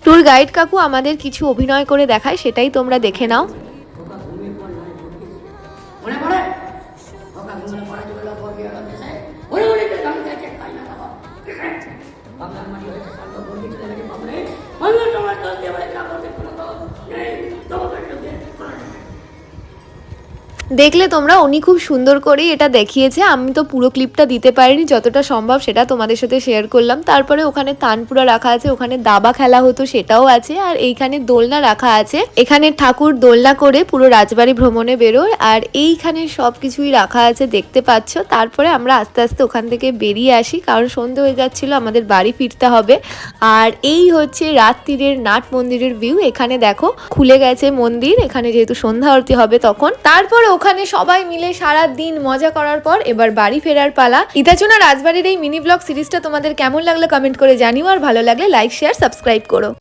Tour guide কাকু আমাদের কিছু অভিনয় করে দেখায়, সেটাই তোমরা দেখে নাও। দেখলে তোমরা, উনি খুব সুন্দর করেই এটা দেখিয়েছে। আমি তো পুরো ক্লিপটা দিতে পারিনি, যতটা সম্ভব সেটা তোমাদের সাথে শেয়ার করলাম। তারপরে ওখানে তানপুরা রাখা আছে, ওখানে দাবা খেলা হতো সেটাও আছে, আর এইখানে দোলনা রাখা আছে। এখানে ঠাকুর দোলনা করে পুরো রাজবাড়ি ভ্রমণে বেরোয়, আর এইখানে সবকিছুই রাখা আছে দেখতে পাচ্ছ। তারপরে আমরা আস্তে আস্তে ওখান থেকে বেরিয়ে আসি, কারণ সন্ধে হয়ে যাচ্ছিল, আমাদের বাড়ি ফিরতে হবে। আর এই হচ্ছে রাত্রিরের নাট মন্দিরের ভিউ। এখানে দেখো খুলে গেছে মন্দির, এখানে যেহেতু সন্ধ্যা আরতি হবে তখন। তারপরে ওখানে সবাই মিলে সারা দিন মজা করার পর এবার বাড়ি ফেরার পালা। ইতাচুনা রাজবাড়ির এই মিনি ব্লগ সিরিজটা তোমাদের কেমন লাগলো কমেন্ট করে জানিও, আর ভালো লাগলে লাইক শেয়ার সাবস্ক্রাইব করো।